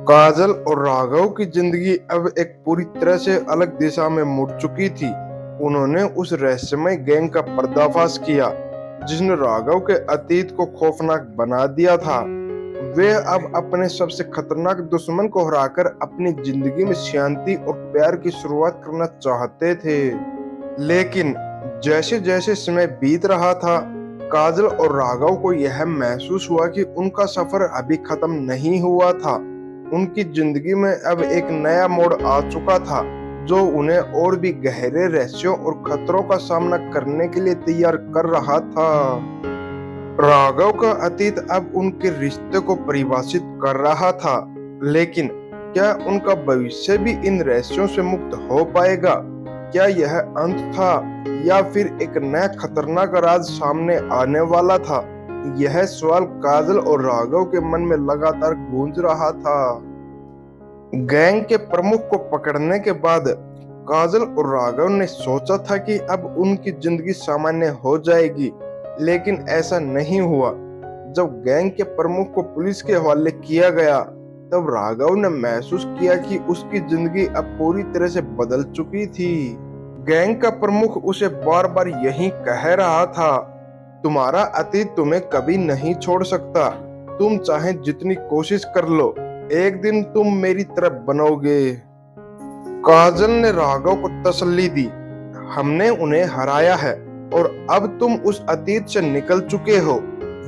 काजल और राघव की जिंदगी अब एक पूरी तरह से अलग दिशा में मुड़ चुकी थी। उन्होंने उस रहस्यमय गैंग का पर्दाफाश किया जिसने राघव के अतीत को खौफनाक बना दिया था। वे अब अपने सबसे खतरनाक दुश्मन को हराकर अपनी जिंदगी में शांति और प्यार की शुरुआत करना चाहते थे। लेकिन जैसे जैसे समय बीत रहा था, काजल और राघव को यह महसूस हुआ कि उनका सफर अभी खत्म नहीं हुआ था। उनकी जिंदगी में अब एक नया मोड़ आ चुका था जो उन्हें और भी गहरे रहस्यों और खतरों का सामना करने के लिए तैयार कर रहा था। राघव का अतीत अब उनके रिश्ते को परिभाषित कर रहा था, लेकिन क्या उनका भविष्य भी इन रहस्यों से मुक्त हो पाएगा? क्या यह अंत था या फिर एक नया खतरनाक राज सामने आने वाला था? यह सवाल काजल और राघव के मन में लगातार गूंज रहा था। गैंग के प्रमुख को पकड़ने के बाद काजल और राघव ने सोचा था कि अब उनकी जिंदगी सामान्य हो जाएगी, लेकिन ऐसा नहीं हुआ। जब गैंग के प्रमुख को पुलिस के हवाले किया गया, तब राघव ने महसूस किया कि उसकी जिंदगी अब पूरी तरह से बदल चुकी थी। गैंग का प्रमुख उसे बार बार यही कह रहा था, तुम्हारा अतीत तुम्हें कभी नहीं छोड़ सकता। तुम चाहे जितनी कोशिश कर लो, एक दिन तुम मेरी तरफ बनोगे। काजल ने राघव को तसल्ली दी, हमने उन्हें हराया है और अब तुम उस अतीत से निकल चुके हो।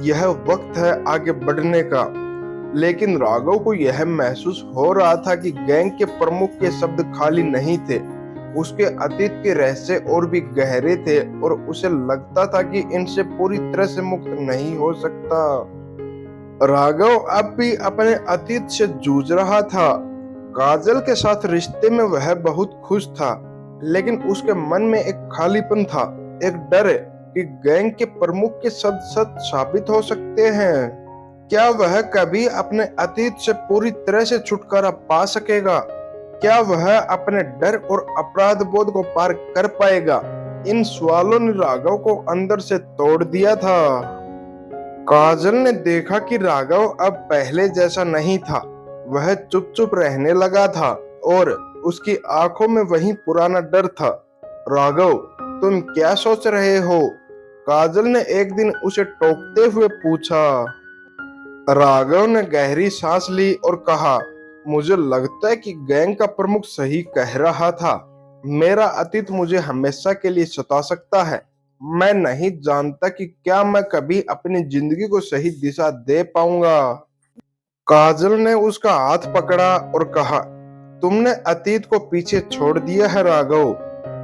यह वक्त है आगे बढ़ने का। लेकिन राघव को यह महसूस हो रहा था कि गैंग के प्रमुख के शब्द खाली नहीं थे। उसके अतीत के रहस्य और भी गहरे थे और उसे लगता था कि इनसे पूरी तरह से मुक्त नहीं हो सकता। राघव अब भी अपने अतीत से जूझ रहा था। काजल के साथ रिश्ते में वह बहुत खुश था, लेकिन उसके मन में एक खालीपन था, एक डर कि गैंग के प्रमुख के शब्द सच साबित हो सकते हैं। क्या वह कभी अपने अतीत से पूरी तरह से छुटकारा पा सकेगा? क्या वह अपने डर और अपराध बोध को पार कर पाएगा? इन सवालों ने राघव को अंदर से तोड़ दिया था। काजल ने देखा कि राघव अब पहले जैसा नहीं था। वह चुप चुप रहने लगा था और उसकी आंखों में वही पुराना डर था। राघव, तुम क्या सोच रहे हो? काजल ने एक दिन उसे टोकते हुए पूछा। राघव ने गहरी सांस ली और कहा, मुझे लगता है कि गैंग का प्रमुख सही कह रहा था। मेरा अतीत मुझे हमेशा के लिए सता सकता है। मैं नहीं जानता कि क्या मैं कभी अपनी जिंदगी को सही दिशा दे पाऊंगा। काजल ने उसका हाथ पकड़ा और कहा, तुमने अतीत को पीछे छोड़ दिया है राघव।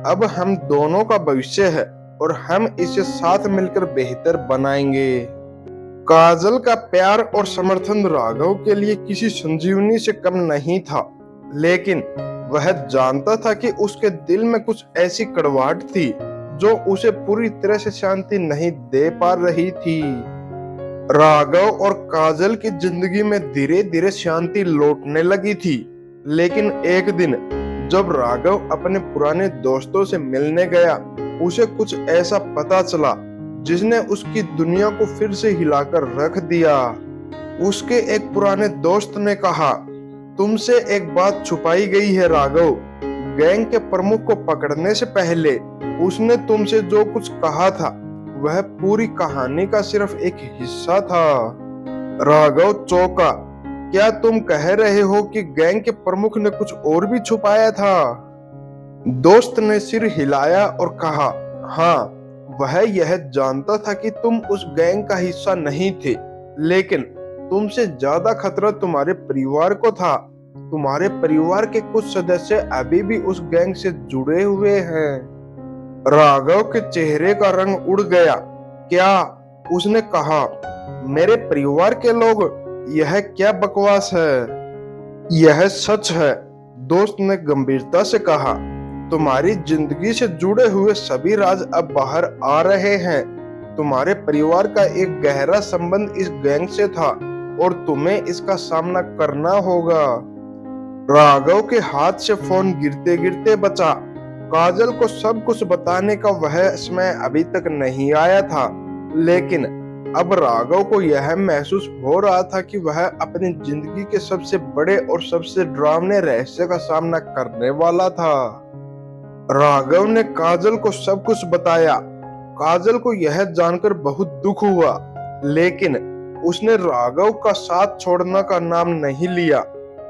अब हम दोनों का भविष्य है और हम इसे साथ मिलकर बेहतर बनाएंगे। काजल का प्यार और समर्थन राघव के लिए किसी संजीवनी से कम नहीं था, लेकिन वह जानता था कि उसके दिल में कुछ ऐसी कड़वाहट थी जो उसे पूरी तरह से शांति नहीं दे पा रही थी। राघव और काजल की जिंदगी में धीरे धीरे शांति लौटने लगी थी, लेकिन एक दिन जब राघव अपने पुराने दोस्तों से मिलने गया, उसे कुछ ऐसा पता चला जिसने उसकी दुनिया को फिर से हिलाकर रख दिया। उसके एक पुराने दोस्त ने कहा, तुमसे एक बात छुपाई गई है राघव। गैंग के प्रमुख को पकड़ने से पहले उसने तुमसे जो कुछ कहा था, वह पूरी कहानी का सिर्फ एक हिस्सा था। राघव चौंका, क्या तुम कह रहे हो कि गैंग के प्रमुख ने कुछ और भी छुपाया था? दोस्त ने सिर हिलाया और कहा, हाँ, वह यह जानता था कि तुम उस गैंग का हिस्सा नहीं थे, लेकिन तुमसे ज्यादा खतरा तुम्हारे परिवार को था। तुम्हारे परिवार के कुछ सदस्य अभी भी उस गैंग से जुड़े हुए हैं। राघव के चेहरे का रंग उड़ गया। क्या? उसने कहा, मेरे परिवार के लोग? यह क्या बकवास है? यह सच है, दोस्त ने गंभीरता से कहा। तुम्हारी जिंदगी से जुड़े हुए सभी राज अब बाहर आ रहे हैं। तुम्हारे परिवार का एक गहरा संबंध इस गैंग से था और तुम्हें इसका सामना करना होगा। राघव के हाथ से फोन गिरते गिरते बचा। काजल को सब कुछ बताने का वह समय अभी तक नहीं आया था, लेकिन अब राघव को यह महसूस हो रहा था कि वह अपनी जिंदगी के सबसे बड़े और सबसे डरावने रहस्य का सामना करने वाला था। राघव ने काजल को सब कुछ बताया। काजल को यह जानकर बहुत दुख हुआ, लेकिन उसने राघव का साथ छोड़ने का नाम नहीं लिया।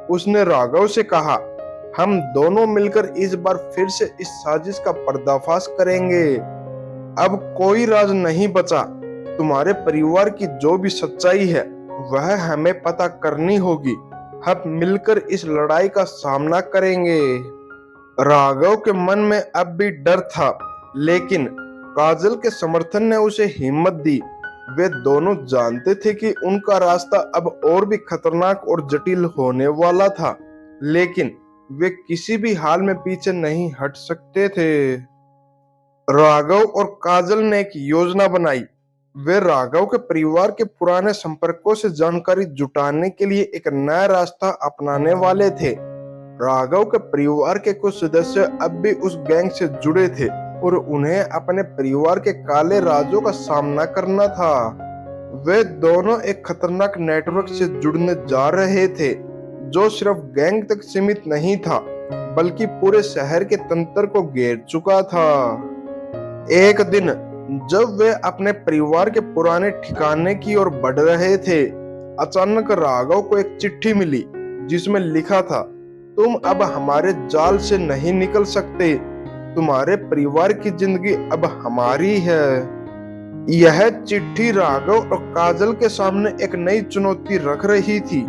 उसने राघव से कहा, हम दोनों मिलकर इस बार फिर से इस साजिश का पर्दाफाश करेंगे। अब कोई राज नहीं बचा। तुम्हारे परिवार की जो भी सच्चाई है वह हमें पता करनी होगी। हम मिलकर इस लड़ाई का सामना करेंगे। राघव के मन में अब भी डर था, लेकिन काजल के समर्थन ने उसे हिम्मत दी। वे दोनों जानते थे कि उनका रास्ता अब और भी खतरनाक और जटिल होने वाला था, लेकिन वे किसी भी हाल में पीछे नहीं हट सकते थे। राघव और काजल ने एक योजना बनाई। वे राघव के परिवार के पुराने संपर्कों से जानकारी जुटाने के लिए एक नया रास्ता अपनाने वाले थे। राघव के परिवार के कुछ सदस्य अब भी उस गैंग से जुड़े थे और उन्हें अपने परिवार के काले राजों का सामना करना था। वे दोनों एक खतरनाक नेटवर्क से जुड़ने जा रहे थे, जो सिर्फ गैंग तक सीमित नहीं था, बल्कि पूरे शहर के तंत्र को घेर चुका था। एक दिन जब वे अपने परिवार के पुराने ठिकाने की ओर बढ़ रहे थे, अचानक राघव को एक चिट्ठी मिली जिसमें लिखा था, तुम अब हमारे जाल से नहीं निकल सकते। तुम्हारे परिवार की जिंदगी अब हमारी है। यह चिट्ठी राघव और काजल के सामने एक नई चुनौती रख रही थी।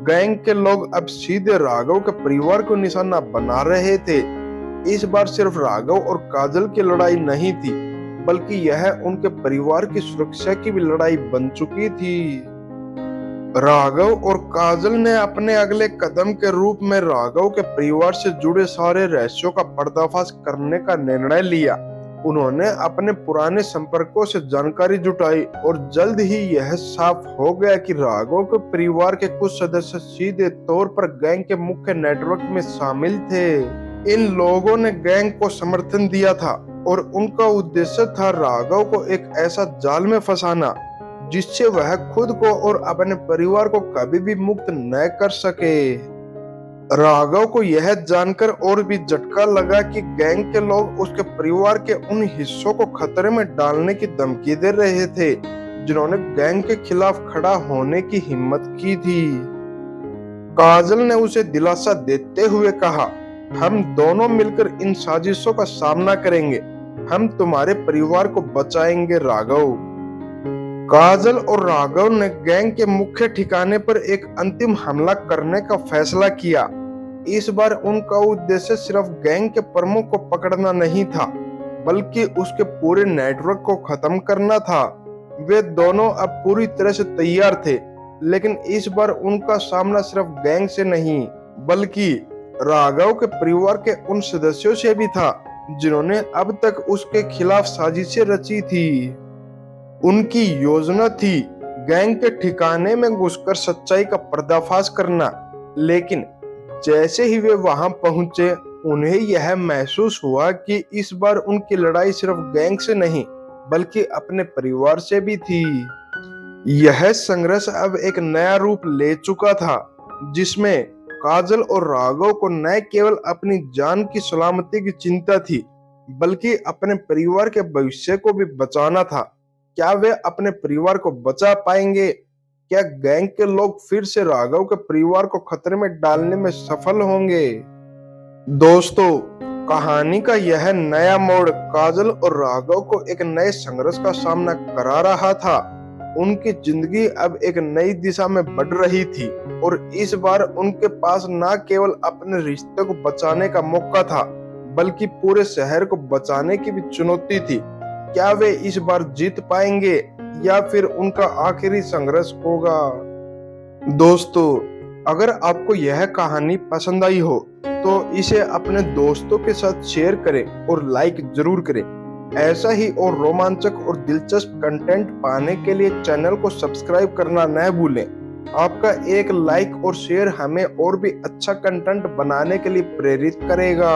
गैंग के लोग अब सीधे राघव के परिवार को निशाना बना रहे थे। इस बार सिर्फ राघव और काजल की लड़ाई नहीं थी, बल्कि यह उनके परिवार की सुरक्षा की भी लड़ाई बन चुकी थी। राघव और काजल ने अपने अगले कदम के रूप में राघव के परिवार से जुड़े सारे रहस्यों का पर्दाफाश करने का निर्णय लिया। उन्होंने अपने पुराने संपर्कों से जानकारी जुटाई और जल्द ही यह साफ हो गया कि राघव के परिवार के कुछ सदस्य सीधे तौर पर गैंग के मुख्य नेटवर्क में शामिल थे। इन लोगों ने गैंग को समर्थन दिया था और उनका उद्देश्य था राघव को एक ऐसा जाल में फंसाना जिससे वह खुद को और अपने परिवार को कभी भी मुक्त न कर सके। राघव को यह जानकर और भी झटका लगा कि गैंग के लोग उसके परिवार के उन हिस्सों को खतरे में डालने की धमकी दे रहे थे जिन्होंने गैंग के खिलाफ खड़ा होने की हिम्मत की थी। काजल ने उसे दिलासा देते हुए कहा, हम दोनों मिलकर इन साजिशों का सामना करेंगे। हम तुम्हारे परिवार को बचाएंगे राघव। काजल और राघव ने गैंग के मुख्य ठिकाने पर एक अंतिम हमला करने का फैसला किया। इस बार उनका उद्देश्य सिर्फ गैंग के प्रमुख को पकड़ना नहीं था, बल्कि उसके पूरे नेटवर्क को खत्म करना था। वे दोनों अब पूरी तरह से तैयार थे, लेकिन इस बार उनका सामना सिर्फ गैंग से नहीं, बल्कि राघव के परिवार के उन सदस्यों से भी था जिन्होंने अब तक उसके खिलाफ साजिशें रची थी। उनकी योजना थी गैंग के ठिकाने में घुसकर सच्चाई का पर्दाफाश करना, लेकिन जैसे ही वे वहां पहुंचे, उन्हें यह महसूस हुआ कि इस बार उनकी लड़ाई सिर्फ गैंग से नहीं, बल्कि अपने परिवार से भी थी। यह संघर्ष अब एक नया रूप ले चुका था, जिसमें काजल और राघव को न केवल अपनी जान की सलामती की चिंता थी, बल्कि अपने परिवार के भविष्य को भी बचाना था। क्या वे अपने परिवार को बचा पाएंगे? क्या गैंग के लोग फिर से राघव के परिवार को खतरे में डालने में सफल होंगे? दोस्तों, कहानी का यह नया मोड़ काजल और राघव को एक नए संघर्ष का सामना करा रहा था। उनकी जिंदगी अब एक नई दिशा में बढ़ रही थी और इस बार उनके पास न केवल अपने रिश्ते को बचाने का मौका था, बल्कि पूरे शहर को बचाने की भी चुनौती थी। क्या वे इस बार जीत पाएंगे या फिर उनका आखिरी संघर्ष होगा? दोस्तों, अगर आपको यह कहानी पसंद आई हो तो इसे अपने दोस्तों के साथ शेयर करें और लाइक जरूर करें। ऐसा ही और रोमांचक और दिलचस्प कंटेंट पाने के लिए चैनल को सब्सक्राइब करना न भूलें। आपका एक लाइक और शेयर हमें और भी अच्छा कंटेंट बनाने के लिए प्रेरित करेगा।